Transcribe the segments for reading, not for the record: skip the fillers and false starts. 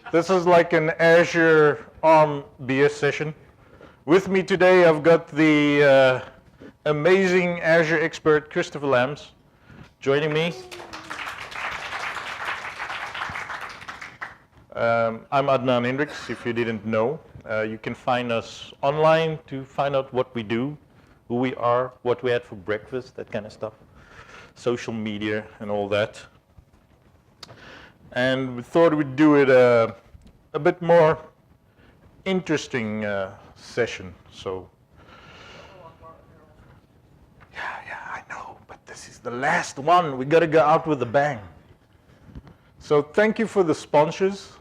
This is like an Azure ARM BS session. With me today, I've got the amazing Azure expert, Christopher Lambs, joining me. I'm Adnan Hendricks, if you didn't know. You can find us online to find out what we do, who we are, what we had for breakfast, that kind of stuff. Social media and all that. And we thought we'd do it a bit more interesting session. So, yeah, I know, but this is the last one. We got to go out with a bang. So thank you for the sponsors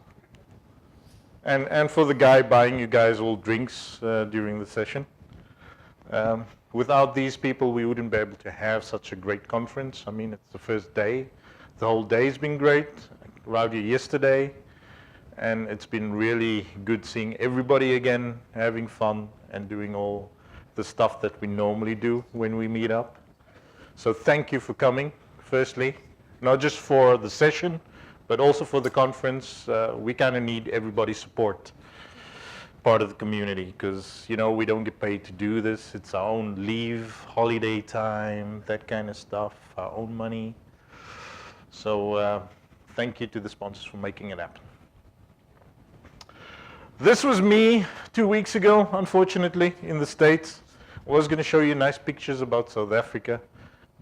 and for the guy buying you guys all drinks during the session. Without these people, we wouldn't be able to have such a great conference. I mean, it's the first day. The whole day's been great. I arrived here yesterday, and it's been really good seeing everybody again, having fun, and doing all the stuff that we normally do when we meet up. So thank you for coming, firstly, not just for the session, but also for the conference. We kind of need everybody's support, part of the community, because we don't get paid to do this. It's our own leave, holiday time, that kind of stuff, our own money. So thank you to the sponsors for making it happen. This was me 2 weeks ago, unfortunately, in the States. I was going to show you nice pictures about South Africa,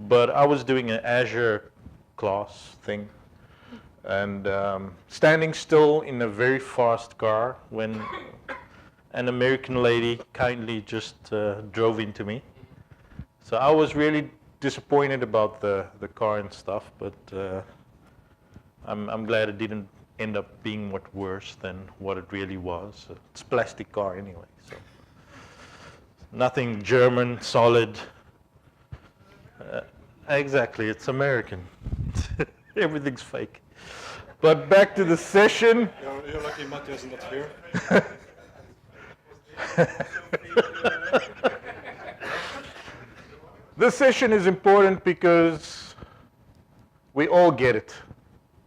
but I was doing an Azure class thing. And standing still in a very fast car when an American lady kindly just drove into me. So I was really disappointed about the car and stuff, but I'm glad it didn't end up being much worse than what it really was. It's a plastic car anyway, so nothing German, solid. Exactly, it's American. Everything's fake. But back to the session. You're lucky Matthias is not here. This session is important because we all get it.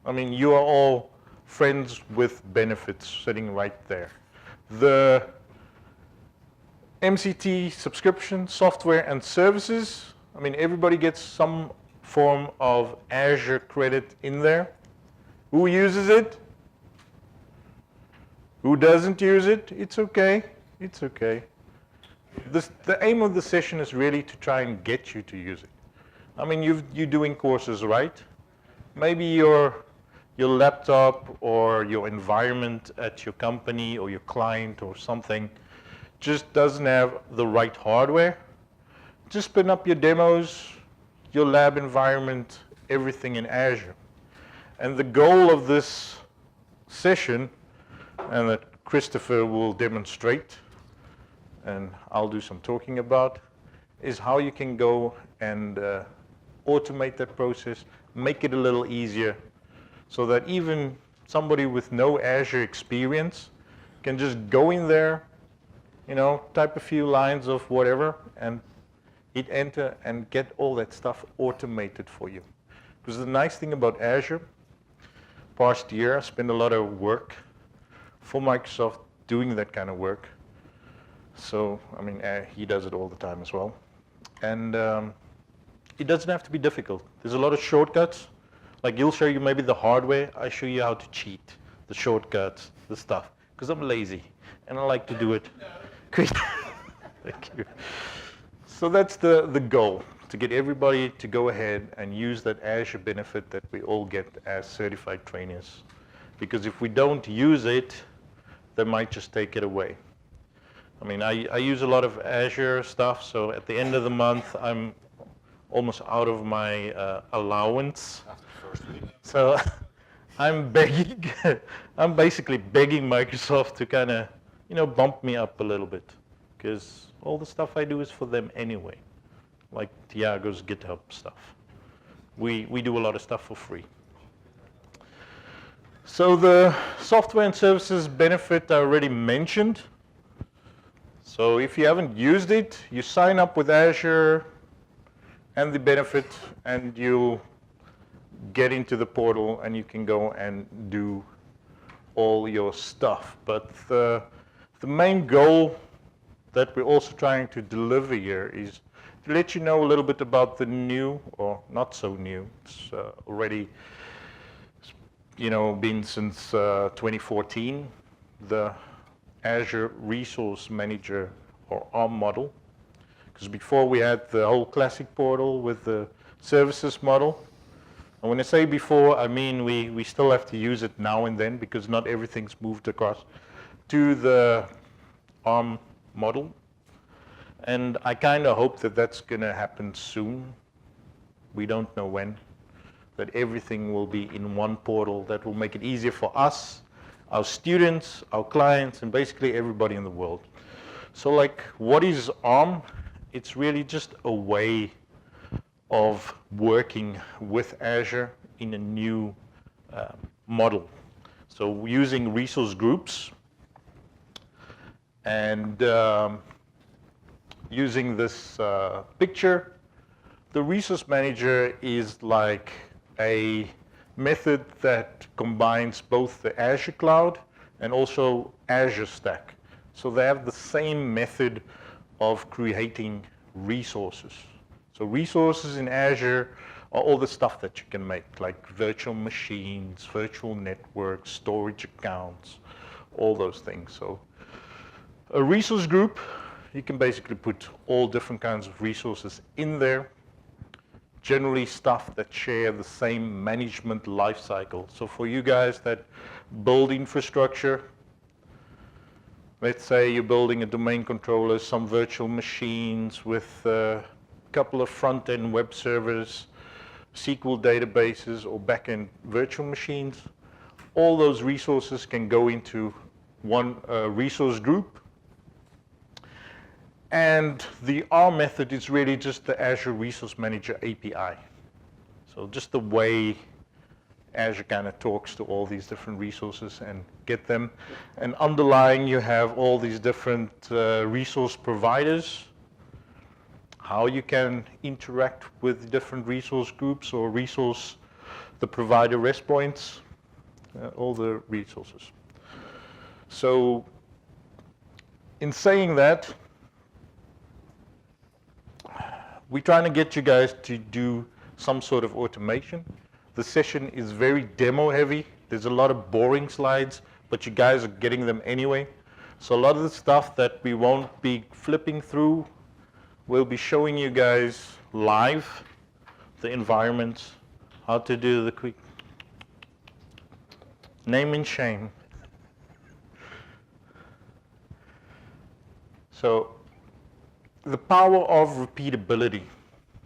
I mean, you are all friends with benefits sitting right there. The MCT subscription, software and services, I mean, everybody gets some form of Azure credit in there. Who uses it? Who doesn't use it? It's okay. It's okay. The aim of the session is really to try and get you to use it. I mean, you're doing courses, right? Maybe your laptop or your environment at your company or your client or something just doesn't have the right hardware. Just spin up your demos, your lab environment, everything in Azure. And the goal of this session, and that Christopher will demonstrate, and I'll do some talking about, is how you can go and automate that process, make it a little easier, so that even somebody with no Azure experience can just go in there, type a few lines of whatever, and hit enter and get all that stuff automated for you. Because the nice thing about Azure, past year I spent a lot of work for Microsoft doing that kind of work. So, I mean, he does it all the time as well. And it doesn't have to be difficult. There's a lot of shortcuts. Like he'll show you maybe the hardware. I show you how to cheat, the shortcuts, the stuff. Because I'm lazy and I like to do it quick. Thank you. So that's the goal, to get everybody to go ahead and use that Azure benefit that we all get as certified trainers. Because if we don't use it, they might just take it away. I mean, I use a lot of Azure stuff, so at the end of the month, I'm almost out of my allowance. After the first week. So I'm basically begging Microsoft to kind of, bump me up a little bit, because all the stuff I do is for them anyway, like Tiago's GitHub stuff. We do a lot of stuff for free. So the software and services benefit I already mentioned. So if you haven't used it, you sign up with Azure and the benefit, and you get into the portal and you can go and do all your stuff. But the main goal that we're also trying to deliver here is to let you know a little bit about the new, or not so new, it's already been since 2014, the Azure Resource Manager or ARM model. Because before we had the whole classic portal with the services model. And when I say before, I mean we still have to use it now and then because not everything's moved across to the ARM model. And I kind of hope that that's going to happen soon. We don't know when. That everything will be in one portal that will make it easier for us, our students, our clients, and basically everybody in the world. So like, what is ARM? It's really just a way of working with Azure in a new model. So using resource groups and using this picture, the resource manager is like a method that combines both the Azure cloud and also Azure Stack. So they have the same method of creating resources. So resources in Azure are all the stuff that you can make, like virtual machines, virtual networks, storage accounts, all those things. So a resource group, you can basically put all different kinds of resources in there. Generally stuff that share the same management lifecycle. So for you guys that build infrastructure, let's say you're building a domain controller, some virtual machines with a couple of front-end web servers, SQL databases, or back-end virtual machines. All those resources can go into one resource group. And the ARM method is really just the Azure Resource Manager API. So just the way Azure kind of talks to all these different resources and get them. And underlying, you have all these different resource providers, how you can interact with different resource groups or the provider REST points, all the resources. So in saying that, we're trying to get you guys to do some sort of automation. The session is very demo heavy. There's a lot of boring slides, but you guys are getting them anyway. So a lot of the stuff that we won't be flipping through, we'll be showing you guys live, the environments, how to do the quick name and shame. So the power of repeatability.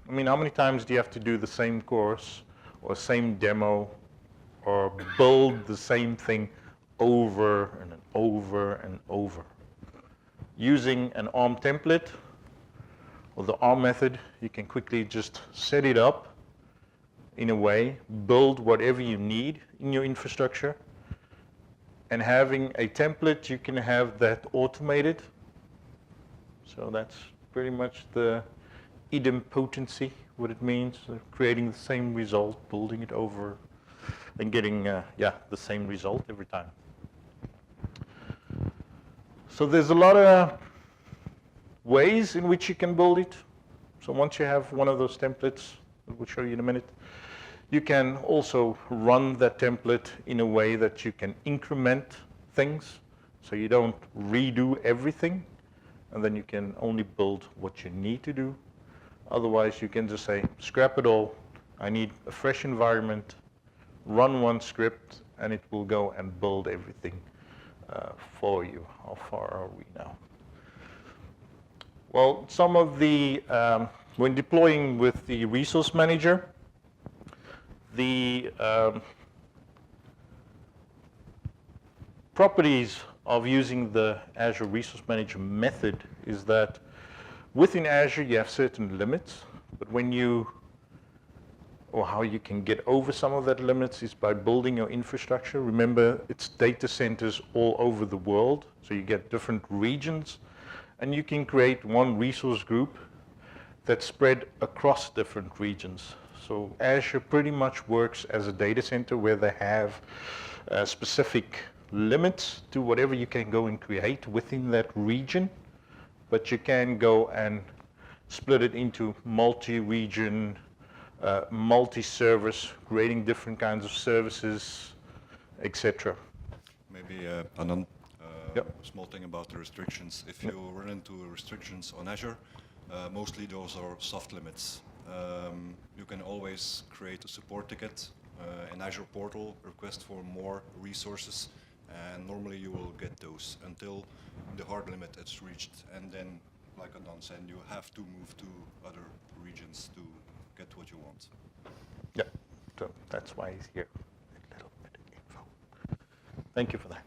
I mean, how many times do you have to do the same course or same demo or build the same thing over and over and over? Using an ARM template or the ARM method, you can quickly just set it up in a way, build whatever you need in your infrastructure, and having a template, you can have that automated. So that's pretty much the idempotency, what it means, creating the same result, building it over, and getting the same result every time. So there's a lot of ways in which you can build it. So once you have one of those templates, we'll show you in a minute, you can also run that template in a way that you can increment things, so you don't redo everything, and then you can only build what you need to do. Otherwise, you can just say, scrap it all. I need a fresh environment, run one script, and it will go and build everything for you. How far are we now? Well, some of the, when deploying with the resource manager, the properties of using the Azure Resource Manager method is that within Azure you have certain limits, but how you can get over some of that limits is by building your infrastructure. Remember, it's data centers all over the world, so you get different regions, and you can create one resource group that's spread across different regions. So Azure pretty much works as a data center where they have specific limits to whatever you can go and create within that region, but you can go and split it into multi-region, multi-service, creating different kinds of services, etc. Maybe Adnan, Yep. small thing about the restrictions. If you run into restrictions on Azure, mostly those are soft limits. You can always create a support ticket in Azure portal, request for more resources, and normally you will get those until the hard limit is reached. And then, like Adnan said, you have to move to other regions to get what you want. Yeah, so that's why he's here. A little bit of info. Thank you for that.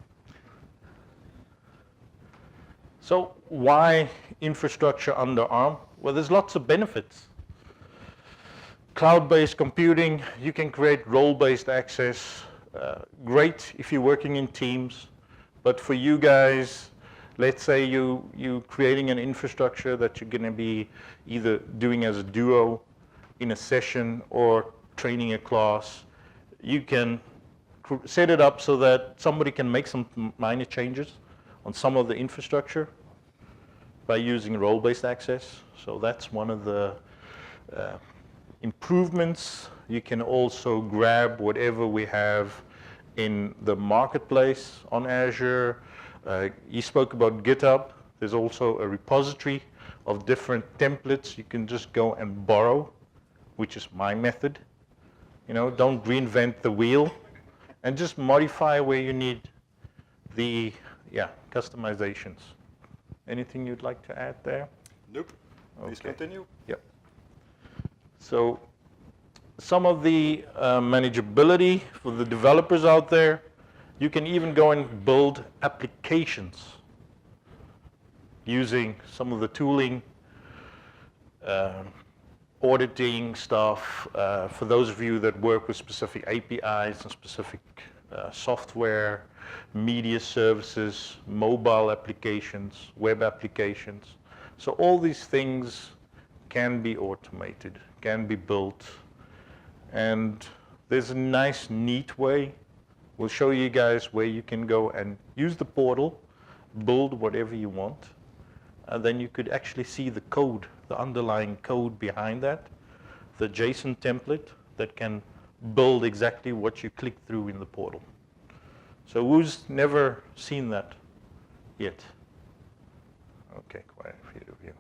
So why infrastructure under ARM? Well, there's lots of benefits. Cloud-based computing, you can create role-based access. Great if you're working in teams, but for you guys, let's say you creating an infrastructure that you're going to be either doing as a duo in a session or training a class, you can set it up so that somebody can make some minor changes on some of the infrastructure by using role-based access. So that's one of the improvements. You can also grab whatever we have in the marketplace on Azure. You spoke about GitHub. There's also a repository of different templates you can just go and borrow, which is my method. You know, don't reinvent the wheel, and just modify where you need the customizations. Anything you'd like to add there? Nope. Please Okay. continue. Yep. So some of the manageability for the developers out there, you can even go and build applications using some of the tooling, auditing stuff, for those of you that work with specific APIs and specific software, media services, mobile applications, web applications. So all these things can be automated, can be built, and there's a nice, neat way. We'll show you guys where you can go and use the portal, build whatever you want, and then you could actually see the code, the underlying code behind that, the JSON template that can build exactly what you click through in the portal. So who's never seen that yet? Okay, quite a few of you.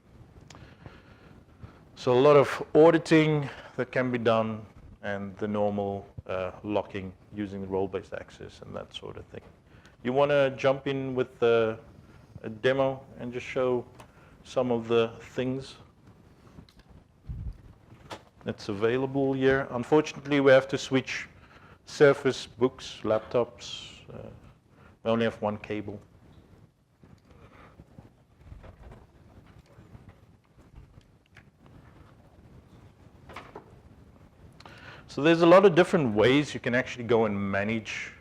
So a lot of auditing that can be done, and the normal locking using the role-based access and that sort of thing. You want to jump in with a demo and just show some of the things that's available here. Unfortunately, we have to switch Surface books, laptops. We only have one cable. So there's a lot of different ways you can actually go and manage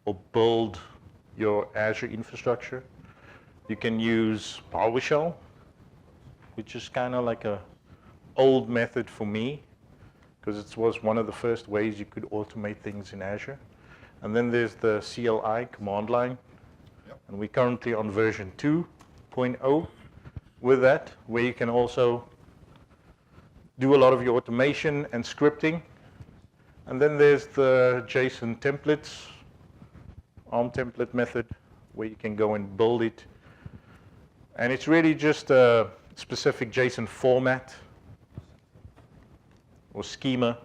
or build your Azure infrastructure. You can use Powershell, which is kind of like a old method for me, because it was one of the first ways you could automate things in Azure. And then there's the CLI, command line. Yep. And we're currently on version 2.0 with that, where you can also do a lot of your automation and scripting. And then there's the JSON templates, ARM template method, where you can go and build it. And it's really just a specific JSON format or schema,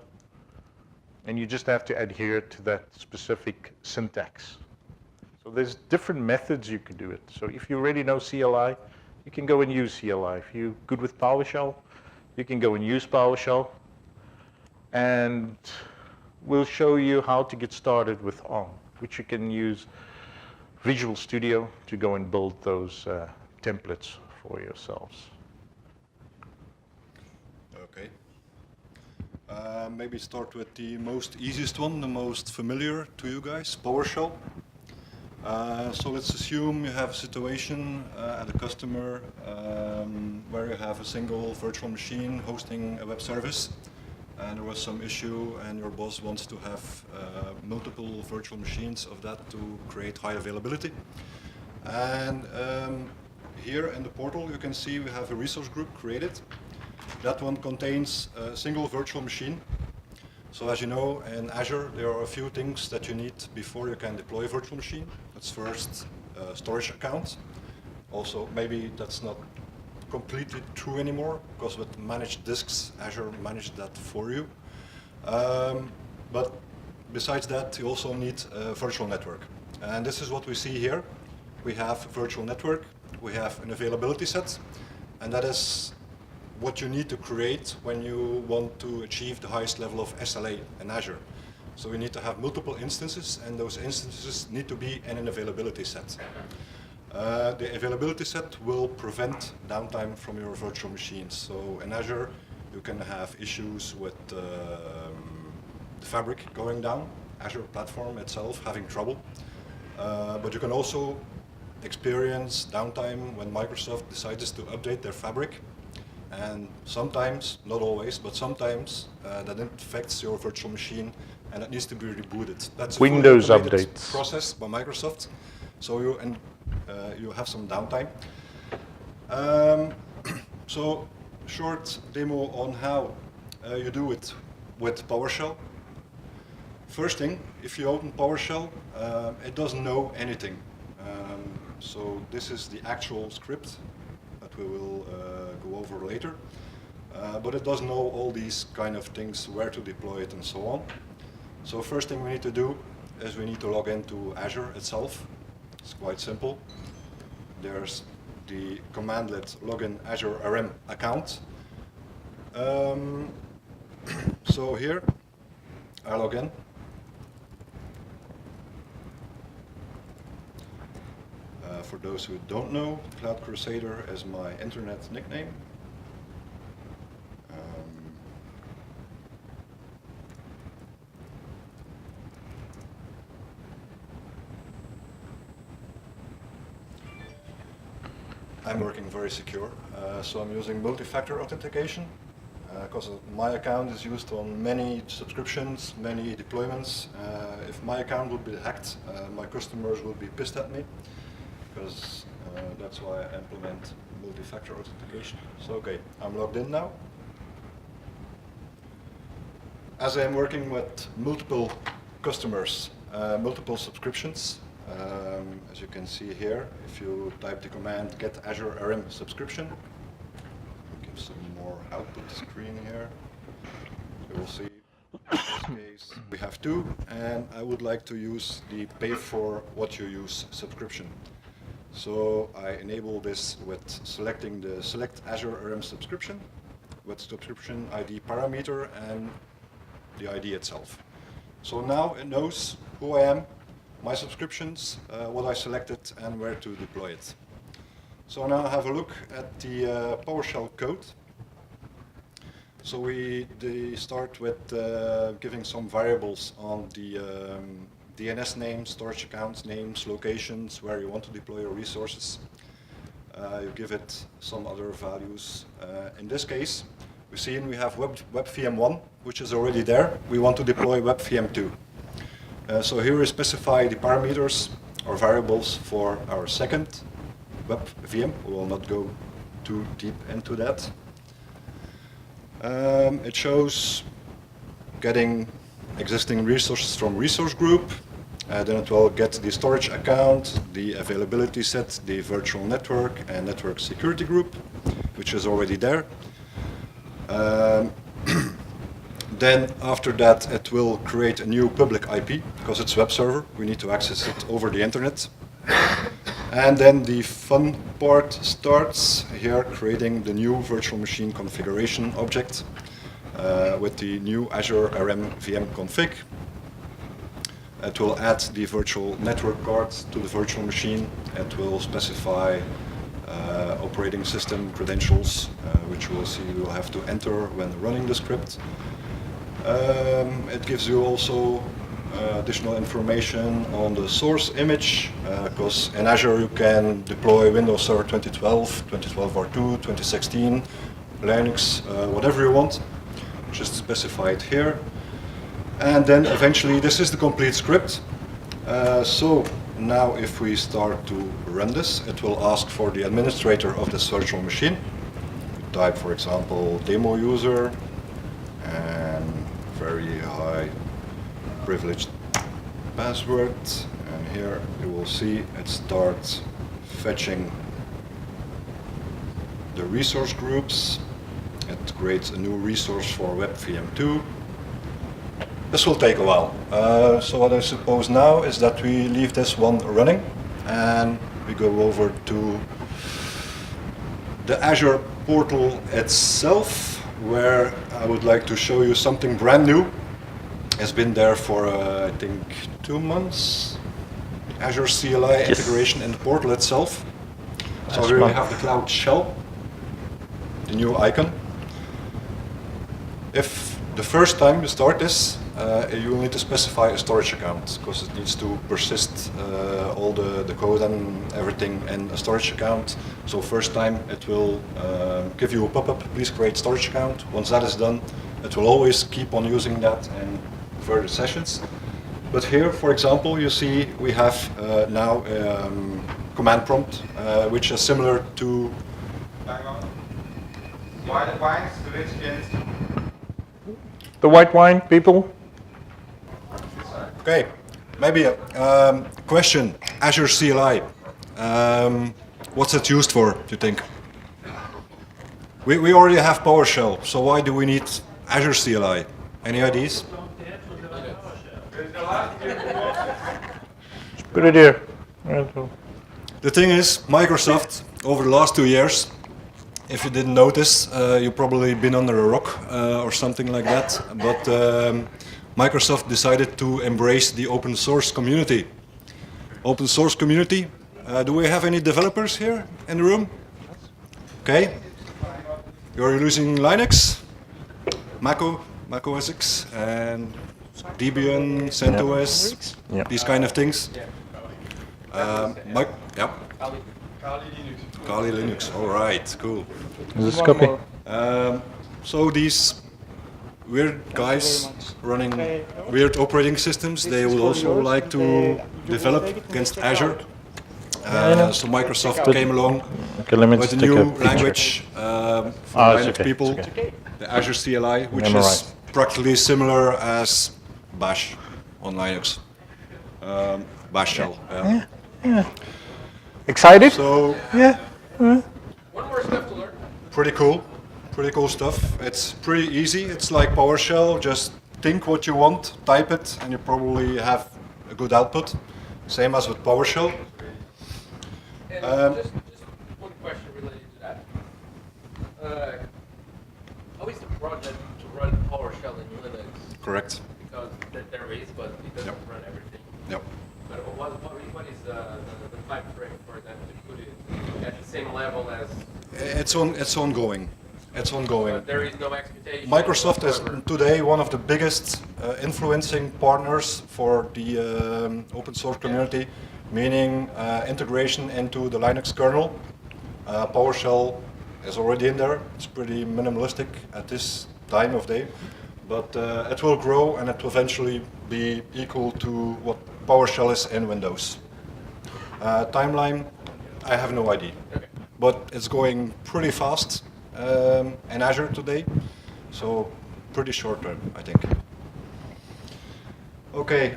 and you just have to adhere to that specific syntax. So there's different methods you can do it. So if you already know CLI, you can go and use CLI. If you're good with PowerShell, you can go and use PowerShell. And we'll show you how to get started with ARM, which you can use Visual Studio to go and build those templates for yourselves. Okay. Maybe start with the most easiest one, the most familiar to you guys, PowerShell. So let's assume you have a situation at a customer where you have a single virtual machine hosting a web service. and there was some issue and your boss wants to have multiple virtual machines of that to create high availability. And here in the portal you can see we have a resource group created. That one contains a single virtual machine. So as you know, in Azure there are a few things that you need before you can deploy a virtual machine. That's first storage account. Also, maybe that's not completely true anymore, because with managed disks, Azure managed that for you. But besides that, you also need a virtual network. And this is what we see here. We have a virtual network, we have an availability set, and that is what you need to create when you want to achieve the highest level of SLA in Azure. So we need to have multiple instances, and those instances need to be in an availability set. The availability set will prevent downtime from your virtual machines. So in Azure, you can have issues with the fabric going down, Azure platform itself having trouble. But you can also experience downtime when Microsoft decides to update their fabric. And sometimes, not always, but sometimes that infects your virtual machine and it needs to be rebooted. That's a Windows fully automated updates process by Microsoft. So you have some downtime. So short demo on how you do it with PowerShell. First thing, if you open PowerShell, it doesn't know anything. So this is the actual script that we will go over later. But it doesn't know all these kind of things, where to deploy it and so on. So first thing we need to do is we need to log into Azure itself. It's quite simple. There's the commandlet login Azure ARM account. So here I log in. For those who don't know, Cloud Crusader is my internet nickname. I'm working very secure, so I'm using multi-factor authentication because my account is used on many subscriptions, many deployments. If my account would be hacked, my customers would be pissed at me, because that's why I implement multi-factor authentication. So okay, I'm logged in now. As I'm working with multiple customers, multiple subscriptions, as you can see here, if you type the command get Azure ARM subscription, give some more output screen here, you will see in this case we have two, and I would like to use the pay for what you use subscription. So I enable this with selecting the select Azure ARM subscription with subscription ID parameter and the ID itself. So now it knows who I am, my subscriptions, what I selected and where to deploy it. So now have a look at the PowerShell code. So we start with giving some variables on the DNS names, storage accounts, names, locations, where you want to deploy your resources. You give it some other values. In this case, we have WebVM1, which is already there. We want to deploy WebVM2. So here we specify the parameters or variables for our second web VM. We will not go too deep into that. It shows getting existing resources from resource group. Then it will get the storage account, the availability set, the virtual network and network security group, which is already there. Then after that it will create a new public IP, because it's web server, we need to access it over the internet. And then the fun part starts here, creating the new virtual machine configuration object with the new Azure ARM VM config. It will add the virtual network card to the virtual machine. It will specify operating system credentials, which you will see you will have to enter when running the script. It gives you also additional information on the source image, because in Azure you can deploy Windows Server 2012, 2012 R2, 2016, Linux, whatever you want. just specified here. And then eventually this is the complete script. So now if we start to run this, it will ask for the administrator of this virtual machine. Type, for example, demo user and very high privileged password. And here you will see it starts fetching the resource groups. It creates a new resource for WebVM2. This will take a while. So what I suppose now is that we leave this one running and we go over to the Azure portal itself, where I would like to show you something brand new. It's been there for I think 2 months. Azure CLI integration in the portal itself. So here we have the Cloud Shell, the new icon. If the first time you start this, you will need to specify a storage account, because it needs to persist all the code and everything in a storage account. So first time it will give you a pop-up, please create storage account. Once that is done, it will always keep on using that in further sessions. But here, for example, you see we have now command prompt, which is similar to... The white wine, people? Okay, maybe a question. Azure CLI. What's it used for, do you think? We already have PowerShell, so why do we need Azure CLI? Any ideas? Put it here. The thing is, Microsoft, over the last 2 years, if you didn't notice, you've probably been under a rock or something like that, but Microsoft decided to embrace the open source community. Open source community. Do we have any developers here in the room? Okay. You're using Linux, Mac OS X, and Debian, CentOS, these kind of things. Kali Linux, all right, cool. Is this copy? So these weird guys running weird operating systems, they will also like to develop against Azure. So Microsoft came along with a new language for Linux people, the Azure CLI, which is practically similar as Bash on Linux. Bash shell. Excited? So One more stuff to learn. pretty cool stuff. It's pretty easy. It's like PowerShell. Just think what you want, type it, and you probably have a good output. Same as with PowerShell. And just one question related to that. How is the project to run PowerShell in Linux? Correct. Because there is, but it doesn't run everything. Yep. But what is the time frame for them to put it at the same level as? It's ongoing. It's ongoing. But there is no expectation. Microsoft is today one of the biggest influencing partners for the open source community, meaning integration into the Linux kernel. PowerShell is already in there. It's pretty minimalistic at this time of day, but it will grow and it will eventually be equal to what PowerShell is in Windows. Timeline, I have no idea, but it's going pretty fast in Azure today, so pretty short term, I think. Okay,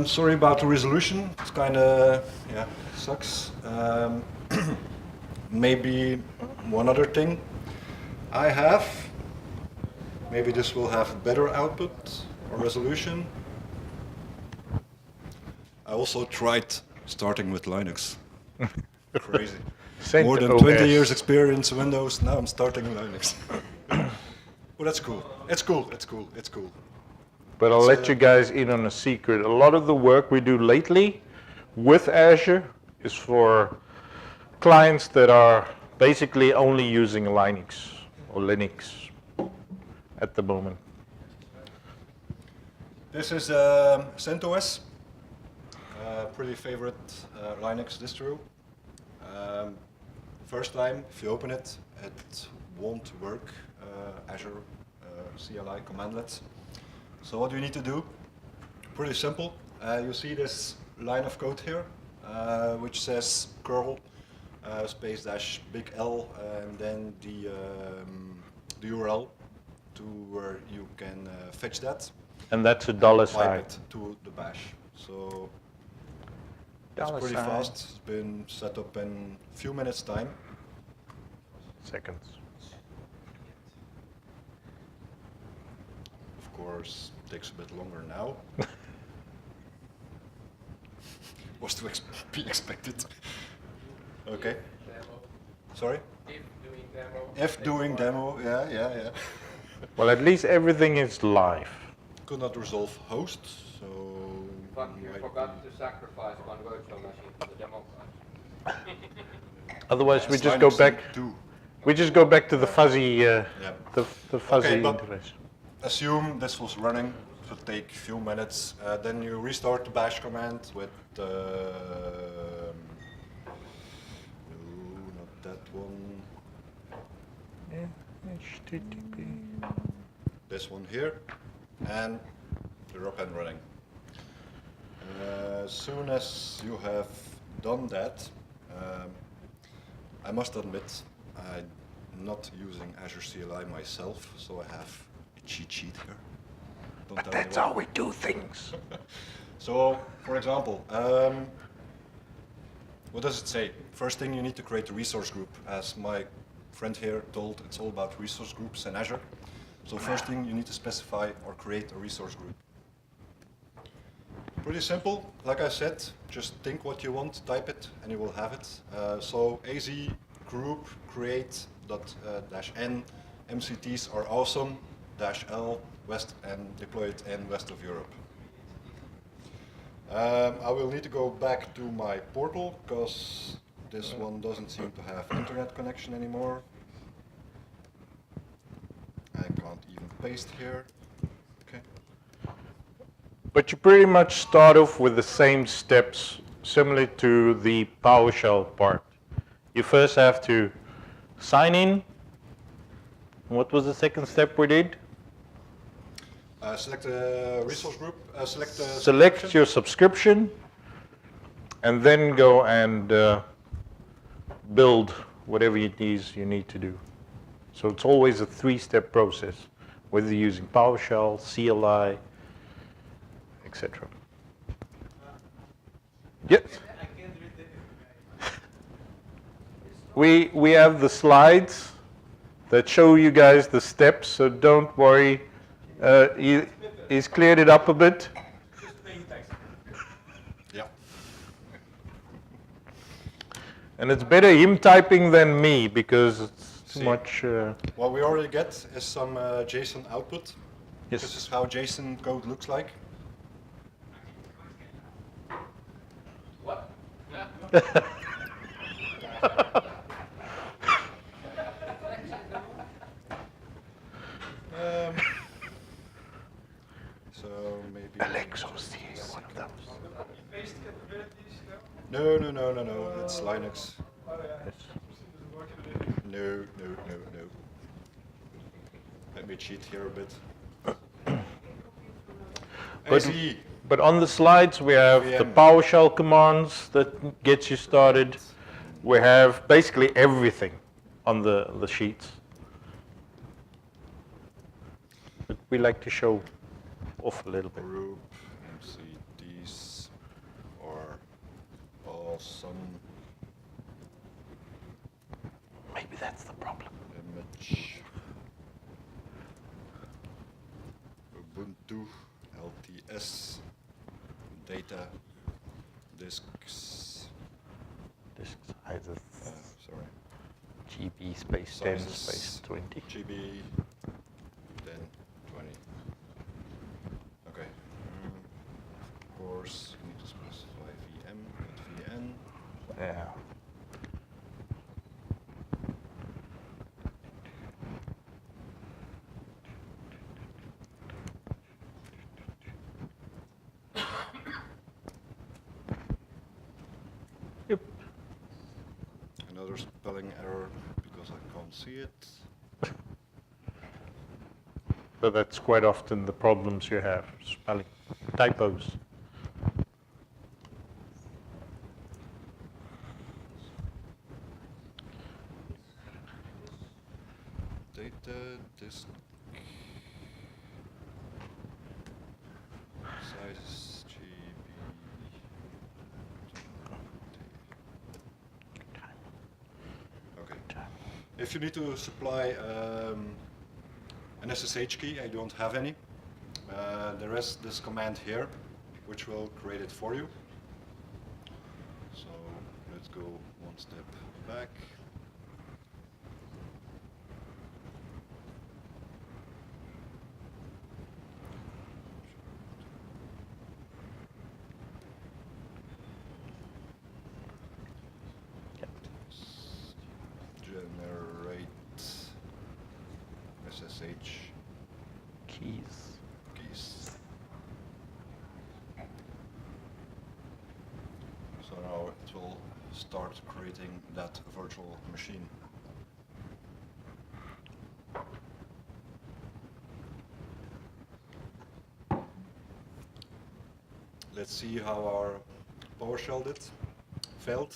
sorry about the resolution. It's kind of sucks. Maybe one other thing I have. Maybe this will have better output or resolution. I also tried starting with Linux. Crazy. More than 20 years experience in Windows, now I'm starting in Linux. Well, that's cool. It's cool, it's cool, it's cool. But I'll let you guys in on a secret. A lot of the work we do lately with Azure is for clients that are basically only using Linux or Linux at the moment. This is CentOS, pretty favorite Linux distro. First time, if you open it, it won't work. Azure CLI commandlets. So what do you need to do? Pretty simple. You see this line of code here, which says curl space dash big L, and then the URL to where you can fetch that. And that's a and dollar pipe sign. it to the bash. So it's Dollar pretty sign. fast. It's been set up in a few minutes time. Seconds. Of course, takes a bit longer now. Was to be expected. Okay. Demo. Sorry? If doing demo. If takes doing more. demo, yeah. Well, at least everything is live. Could not resolve host, so Fuck, you I- forgot to sacrifice one virtual machine for the demo class. Otherwise, we As just go Linux back. do. We just go back to the fuzzy, Yeah. the fuzzy Okay, but- interface. Assume this was running, should take a few minutes. Then you restart the bash command with no, not that one. HTTP. This one here, and you're up and running. As soon as you have done that, I must admit, I'm not using Azure CLI myself, so I have a cheat sheet here. Don't tell That's anyone. how we do things. So, for example, what does it say? First thing, you need to create a resource group. As my friend here told, it's all about resource groups in Azure. So first thing, you need to specify or create a resource group. Pretty simple. Like I said, just think what you want, type it, and you will have it. So AZ group create dash N, MCTs are awesome, dash L, West, and deploy it in West of Europe. I will need to go back to my portal because this one doesn't seem to have internet connection anymore. I can't even paste here. Okay. But you pretty much start off with the same steps, similar to the PowerShell part. You first have to sign in. What was the second step we did? Select a resource group. Select a Select subscription. your subscription, and then go and build whatever it is you need to do. So it's always a three-step process, whether you're using PowerShell, CLI, etc. Yes. We have the slides that show you guys the steps, so don't worry. He's cleared it up a bit. Yeah. And it's better him typing than me because it's too See. much. What we already get is some JSON output. Yes. This is how JSON code looks like. What? So maybe. Alexos, one of those. Paste capabilities now? No. It's Linux. Oh yeah. Yes. Doesn't work in the No. Let me cheat here a bit. But- ACE. But on the slides, we have the VM. PowerShell commands that gets you started. We have basically everything on the sheets. But we like to show off a little bit. Group MCTs are awesome. Maybe that's the problem. Image. Ubuntu, LTS, data, disks. This size is Sorry. GB space 10 Sizes. space 20. GB 10, 20. Okay. Of course, you need to specify VM, not VN. Yeah. Yep. Another spelling error because I can't see it. So that's quite often the problems you have, spelling, typos. Data disk size GB. Okay. If you need to supply an SSH key, I don't have any. There is this command here, which will create it for you. So let's go one step back. Generate SSH Keys. keys. So now it will start creating that virtual machine. Let's see how our PowerShell failed.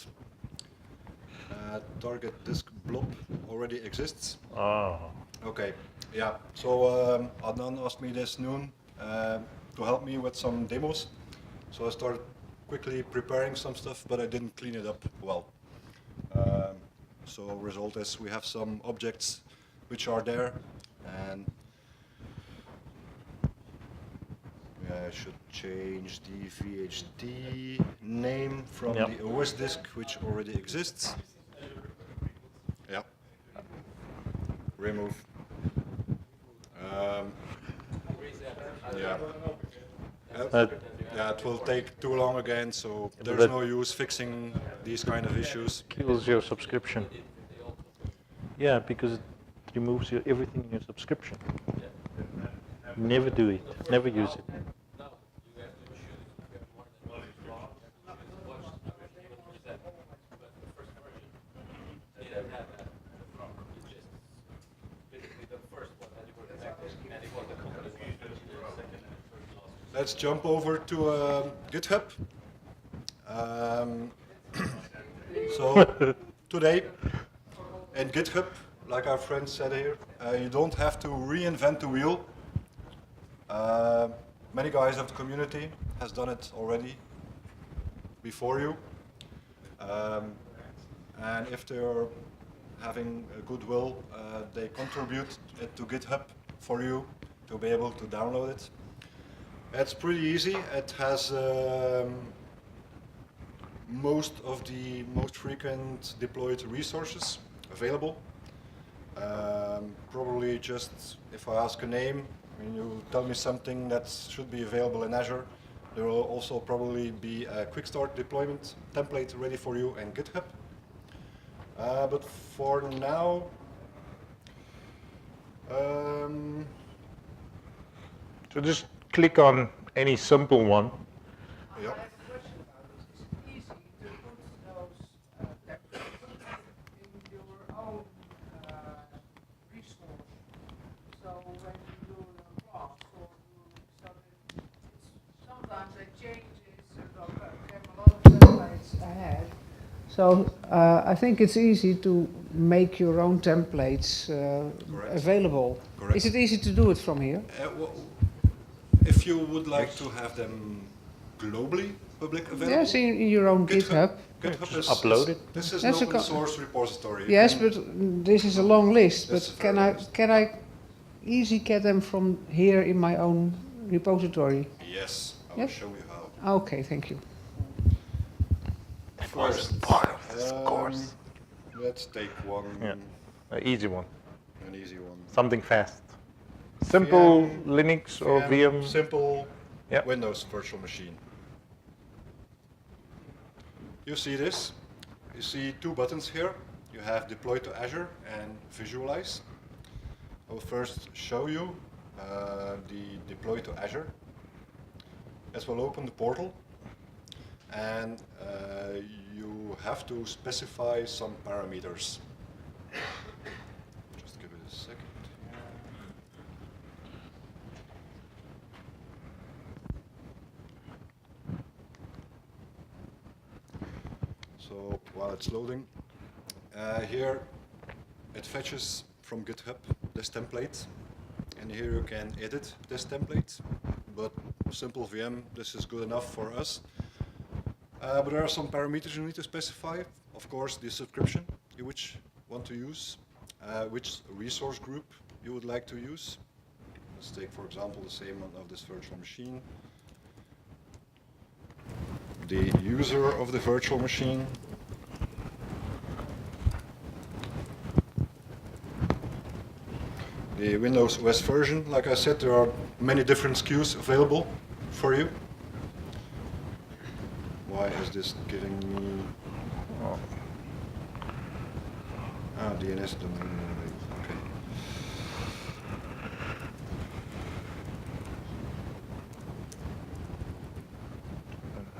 Target disk blob already exists. Oh, Okay, yeah. So Adnan asked me this noon to help me with some demos. So I started quickly preparing some stuff, but I didn't clean it up well. So result is we have some objects which are there, and I should change the VHD name from Yep. the OS disk, which already exists. Yeah. Remove. Yeah. Yeah, it will take too long again, so there's that- no use fixing these kind of issues. kills your subscription. Yeah, because it removes everything in your subscription. Never do it. Never use it. Let's jump over to GitHub. So today in GitHub, like our friend said here, you don't have to reinvent the wheel. Many guys of the community has done it already before you. And if they're having a goodwill, they contribute it to GitHub for you to be able to download it. It's pretty easy. It has most of the most frequent deployed resources available. Probably just if I ask a name, when you tell me something that should be available in Azure, there will also probably be a quick start deployment template ready for you in GitHub. But for now, So just click on any simple one. yeah. I have a question about this. Is it easy to put those templates in your own resource? So when you do a class or so that it's sometimes they change it, so there are a lot of templates ahead. So I think it's easy to make your own templates available. Correct. Is it easy to do it from here? If you would like to have them globally public available, Yes, in your own GitHub. GitHub is upload it. This is That's an a open co- source repository. You Yes, can- but this is a long list. That's But a very long list. can I easy get them from here in my own repository? Yes, I will Yep. show you how. Okay, thank you. First, part of this course. let's take one, Yeah. An easy one. an easy one. Something fast. Simple VM, Linux or VM. Simple Yep. Windows virtual machine. You see this? You see two buttons here. You have deploy to Azure and visualize. I will first show you the deploy to Azure. This will open the portal, and you have to specify some parameters. Just give it a second. So while it's loading, here it fetches from GitHub this template, and here you can edit this template, but simple VM, this is good enough for us. But there are some parameters you need to specify. Of course, the subscription you want to use, which resource group you would like to use. Let's take, for example, the same one of this virtual machine. The user of the virtual machine. The Windows OS version, like I said, there are many different SKUs available for you. Why is this giving me DNS domain? Okay.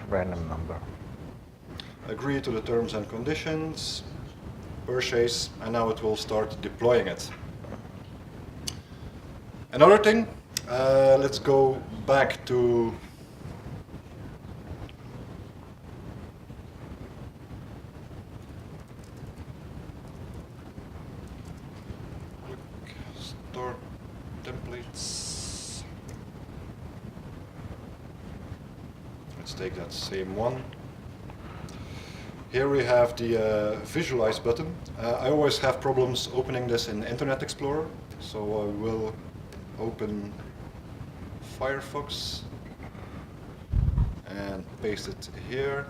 Random number. Agree to the terms and conditions, purchase, and now it will start deploying it. Another thing, let's go back to start templates. Let's take that same one. Here we have the visualize button. I always have problems opening this in Internet Explorer, so I will open Firefox and paste it here,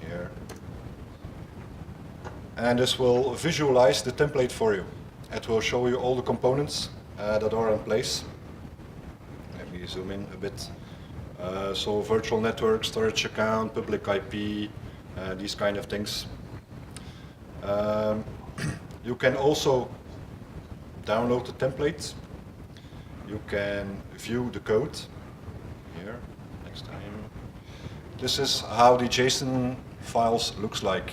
here. And this will visualize the template for you. It will show you all the components that are in place. Let me zoom in a bit. So virtual network, storage account, public IP, these kind of things. You can also download the template. You can view the code here next time. This is how the JSON files looks like.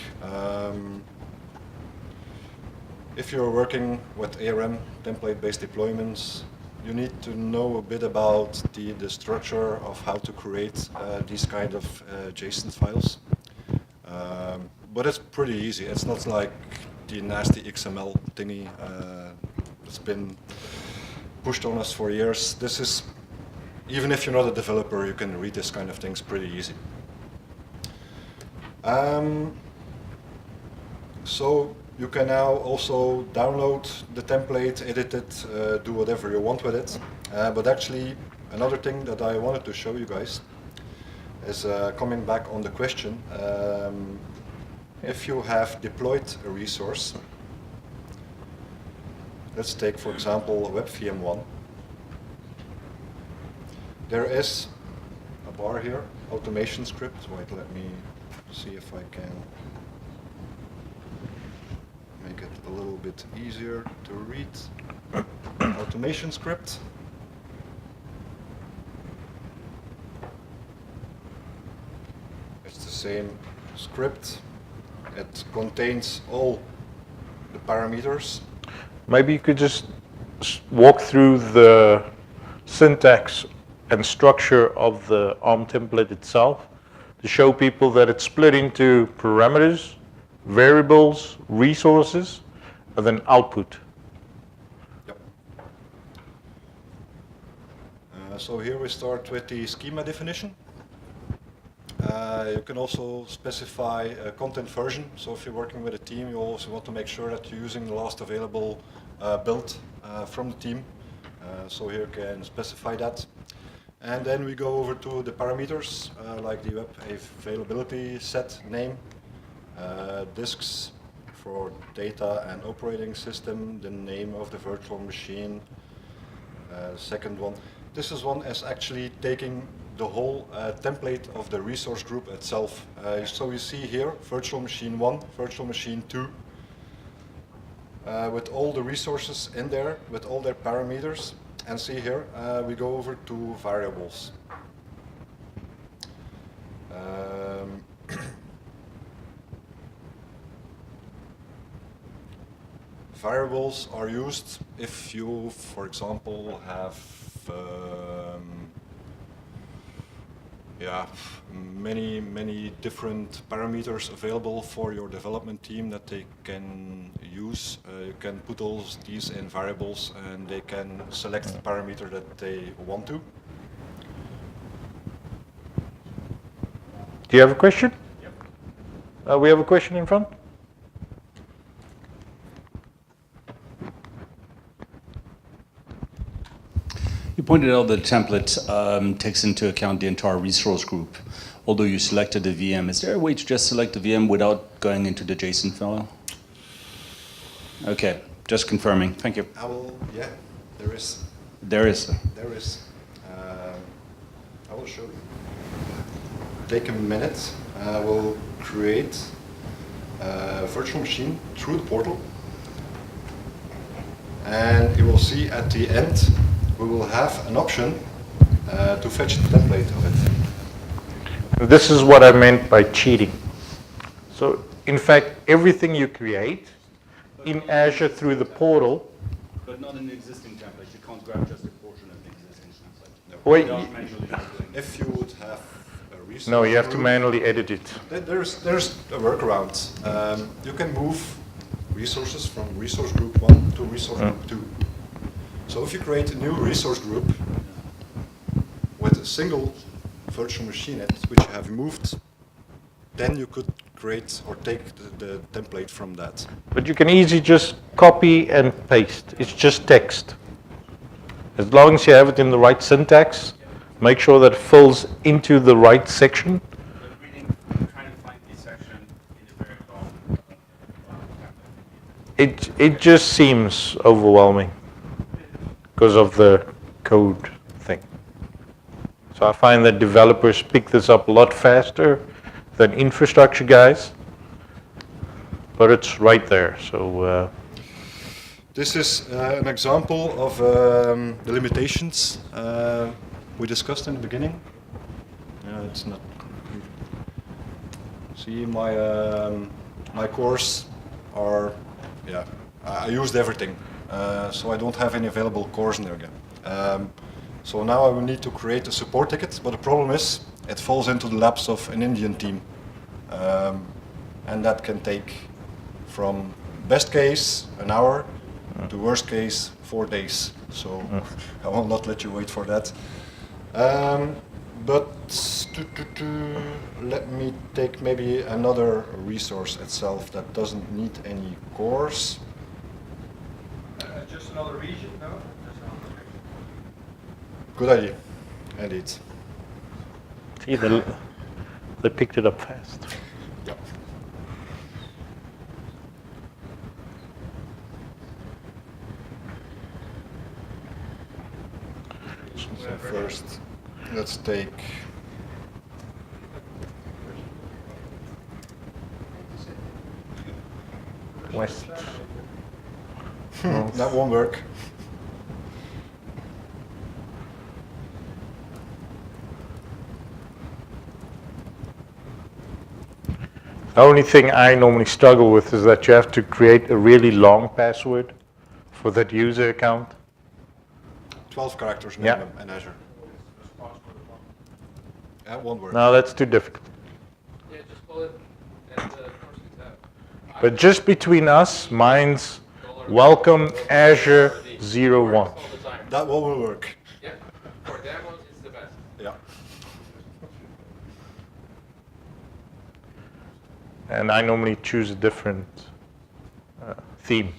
If you're working with ARM template-based deployments, you need to know a bit about the structure of how to create these kind of JSON files. But it's pretty easy. It's not like the nasty XML thingy that's been pushed on us for years. This is, even if you're not a developer, you can read this kind of things pretty easy. So you can now also download the template, edit it, do whatever you want with it. But actually, another thing that I wanted to show you guys is coming back on the question. If you have deployed a resource, let's take, for example, WebVM1. There is a bar here, automation script. Wait, let me see if I can make it a little bit easier to read. Automation script. It's the same script. It contains all the parameters. Maybe you could just walk through the syntax and structure of the ARM template itself to show people that it's split into parameters, variables, resources, and then output. Yep. So here we start with the schema definition. You can also specify a content version. So if you're working with a team, you also want to make sure that you're using the last available build from the team. So here you can specify that. And then we go over to the parameters, like the web availability set name, disks for data and operating system, the name of the virtual machine. Second one. This is actually taking the whole template of the resource group itself. So you see here, virtual machine 1, virtual machine 2, with all the resources in there, with all their parameters. And see here, we go over to variables. Variables are used if you, for example, have yeah, many different parameters available for your development team that they can use. You can put all these in variables and they can select the parameter that they want to. Do you have a question? Yep. We have a question in front. You pointed out that the template takes into account the entire resource group. Although you selected a VM, is there a way to just select a VM without going into the JSON file? Okay, just confirming. Thank you. Yeah, there is. There is. There is. I will show you. Take a minute. I will create a virtual machine through the portal. And you will see at the end, we will have an option to fetch the template of it. This is what I meant by cheating. So, in fact, everything you create in Azure through the portal. But not an existing template. You can't grab just a portion of the existing template. No. Wait, If you would have a resource no, you have to group, manually edit it. There's a workaround. You can move resources from resource group 1 to resource group 2. So if you create a new resource group with a single virtual machine which you have moved, then you could create or take the template from that. But you can easily just copy and paste. It's just text. As long as you have it in the right syntax, make sure that it fills into the right section. Trying to find the section in a very long It just seems overwhelming because of the code thing. So I find that developers pick this up a lot faster than infrastructure guys, but it's right there. So This is an example of the limitations we discussed in the beginning. It's not. See, my cores are, yeah, I used everything, so I don't have any available cores in there again. So now I will need to create a support ticket, but the problem is it falls into the laps of an Indian team, and that can take from best case an hour to worst case 4 days. So I will not let you wait for that. But let me take maybe another resource itself that doesn't need any cores. Just another region, no? Just another region. Good idea, indeed. see, they picked it up fast. Yep. So first, let's take West. that won't work. The only thing I normally struggle with is that you have to create a really long password for that user account. 12 characters Yeah. minimum in Azure. That won't work. No, that's too difficult. Yeah, just pull it and force it out. But just between us, mine's welcome Azure 01. All the time. That one will work. Yeah, for demos, it's the best. Yeah. And I normally choose a different theme.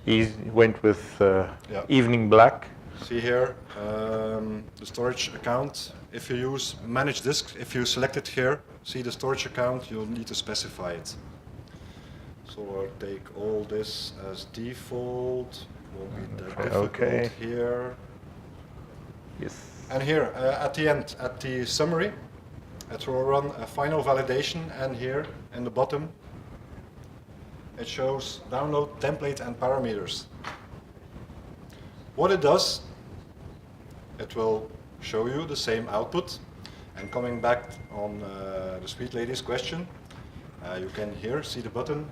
He went with Yeah. evening black. See here, the storage account. If you use manage disk, if you select it here, see the storage account, you'll need to specify it. So I'll take all this as default. Won't be that difficult Okay. here. Yes. And here, at the end, at the summary, it will run a final validation, and here in the bottom, it shows download template and parameters. What it does, it will show you the same output. And coming back on the sweet lady's question, you can here see the button,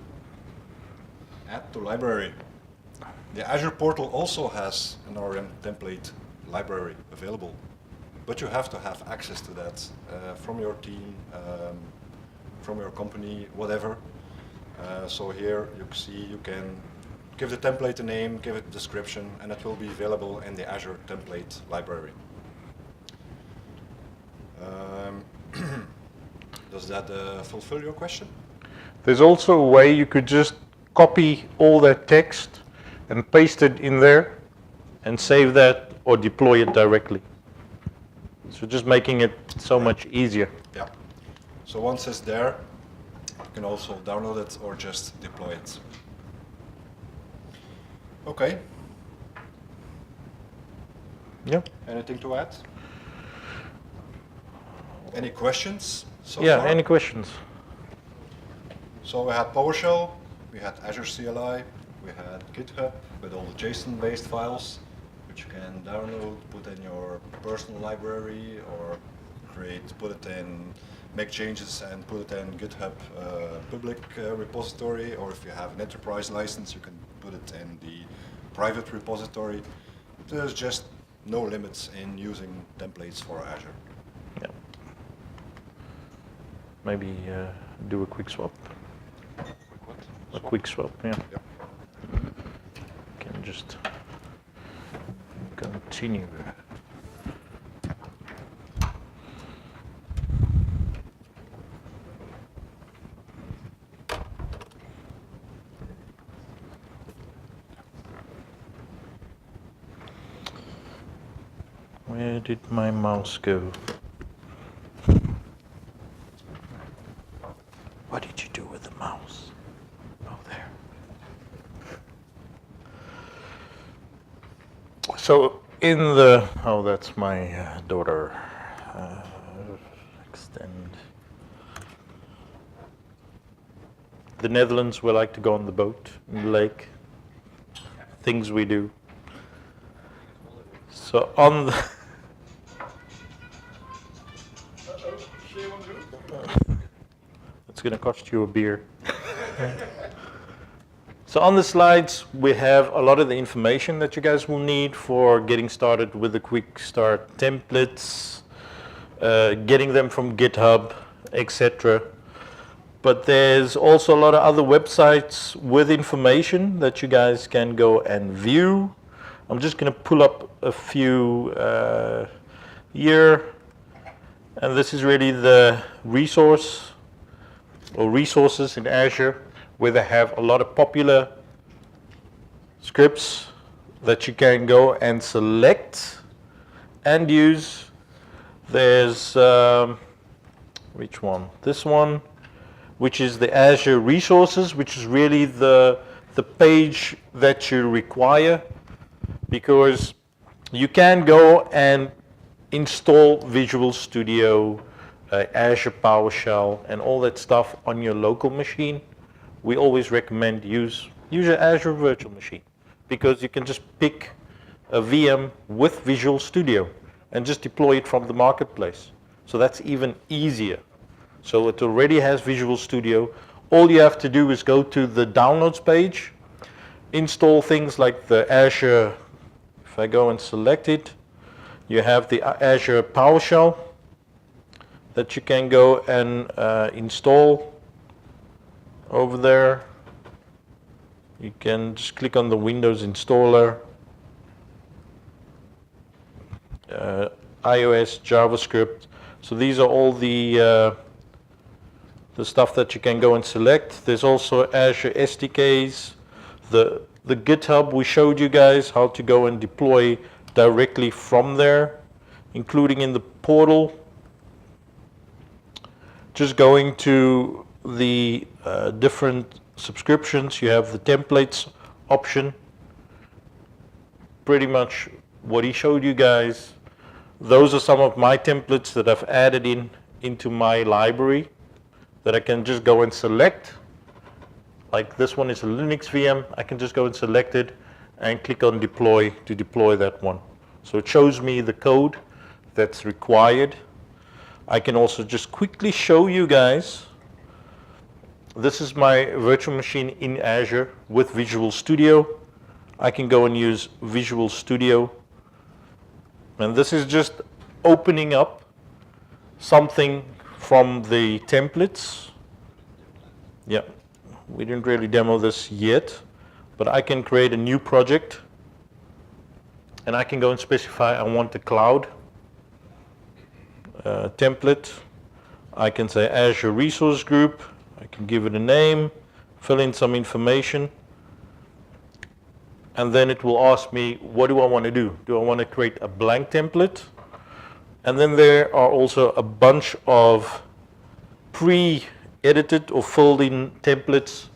add to library. The Azure portal also has an ARM template library available. but you have to have access to that from your team, from your company, whatever. So here you see you can give the template a name, give it a description, and it will be available in the Azure template library. Does that fulfill your question? There's also a way you could just copy all that text and paste it in there and save that or deploy it directly. So just making it so much easier. Yeah. So once it's there, you can also download it or just deploy it. Okay. Yeah. Anything to add? Any questions so Yeah, far? any questions? So we had PowerShell, we had Azure CLI, we had GitHub with all the JSON-based files, which you can download, put in your personal library, or put it in, make changes and put it in GitHub public repository, or if you have an enterprise license, you can put it in the private repository. There's just no limits in using templates for Azure. Yeah. Maybe do a quick swap. A quick swap, yeah. Yep. Can just continue. Where did my mouse go? What did you do with the mouse? Oh, there. So in the, oh, that's my daughter. Extend. The Netherlands, we like to go on the boat in the lake. Things we do. So on the it's going to cost you a beer. So on the slides, we have a lot of the information that you guys will need for getting started with the quick start templates, getting them from GitHub, etc. But there's also a lot of other websites with information that you guys can go and view. I'm just going to pull up a few here. And this is really the resources in Azure, where they have a lot of popular scripts that you can go and select and use. There's, which one? This one, which is the Azure Resources, which is really the page that you require, because you can go and install Visual Studio, Azure PowerShell, and all that stuff on your local machine. We always recommend use your Azure virtual machine, because you can just pick a VM with Visual Studio and just deploy it from the marketplace. So that's even easier. So it already has Visual Studio. All you have to do is go to the downloads page, install things like the Azure. If I go and select it, you have the Azure PowerShell that you can go and install over there. You can just click on the Windows installer, iOS, JavaScript. So these are all the stuff that you can go and select. There's also Azure SDKs, the GitHub. We showed you guys how to go and deploy directly from there, including in the portal. Just going to the different subscriptions, you have the templates option. Pretty much what he showed you guys. Those are some of my templates that I've added into my library that I can just go and select. Like this one is a Linux VM. I can just go and select it and click on deploy to deploy that one. So it shows me the code that's required. I can also just quickly show you guys. This is my virtual machine in Azure with Visual Studio. I can go and use Visual Studio. And this is just opening up something from the templates. Yeah, we didn't really demo this yet, but I can create a new project and I can go and specify I want the cloud template. I can say Azure Resource Group. I can give it a name, fill in some information, and then it will ask me, what do I want to do? Do I want to create a blank template? And then there are also a bunch of pre-edited or filled in templates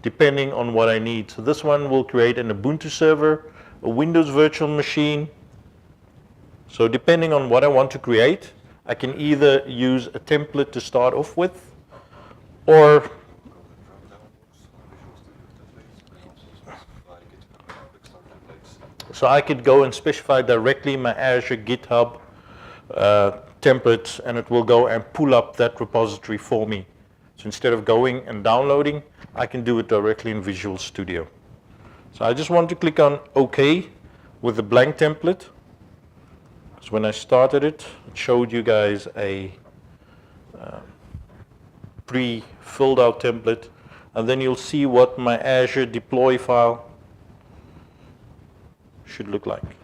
depending on what I need. So this one will create an Ubuntu server, a Windows virtual machine. So depending on what I want to create, I can either use a template to start off with, or so I could go and specify directly my Azure GitHub templates, and it will go and pull up that repository for me. So instead of going and downloading, I can do it directly in Visual Studio. So I just want to click on OK with the blank template. So when I started it, it showed you guys a pre-filled out template, and then you'll see what my Azure deploy file should look like.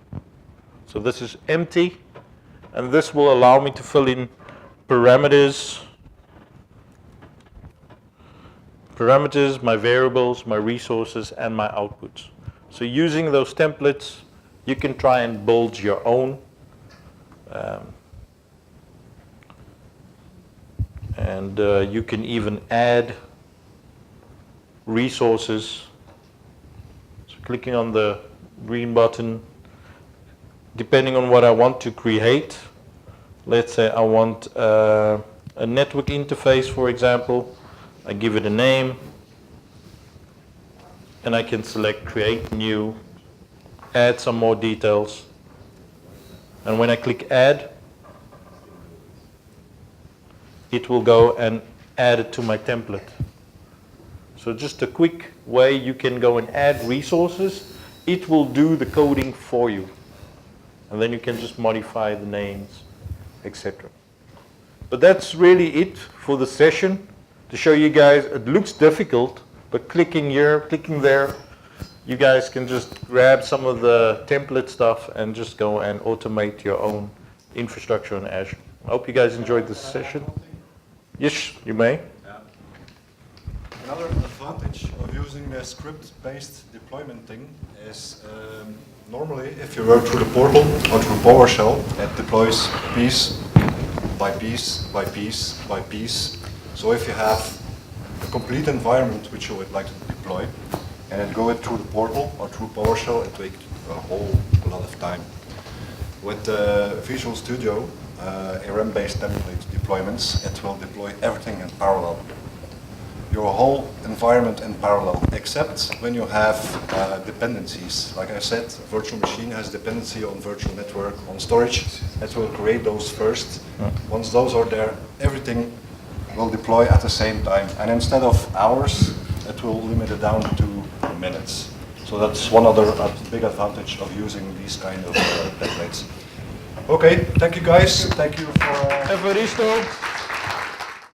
So this is empty, and this will allow me to fill in parameters, my variables, my resources, and my outputs. So using those templates, you can try and build your own. And you can even add resources. So clicking on the green button, depending on what I want to create. Let's say I want a network interface, for example. I give it a name, and I can select create new, add some more details. And when I click add, it will go and add it to my template. So just a quick way you can go and add resources. It will do the coding for you. And then you can just modify the names, etc. But that's really it for the session. To show you guys, it looks difficult, but clicking here, clicking there, you guys can just grab some of the template stuff and just go and automate your own infrastructure on Azure. I hope you guys enjoyed this session. Yes, you may. Another advantage of using the script-based deployment thing is normally if you work through the portal or through PowerShell, it deploys piece by piece by piece by piece. So if you have a complete environment which you would like to deploy, and then go it through the portal or through PowerShell, it takes a whole lot of time. With Visual Studio, ARM-based template deployments, it will deploy everything in parallel. Your whole environment in parallel, except when you have dependencies. Like I said, a virtual machine has dependency on virtual network, on storage. It will create those first. Once those are there, everything will deploy at the same time. And instead of hours, it will limit it down to minutes. So that's one other big advantage of using these kind of templates. Okay, thank you guys. Thank you for... Evaristo.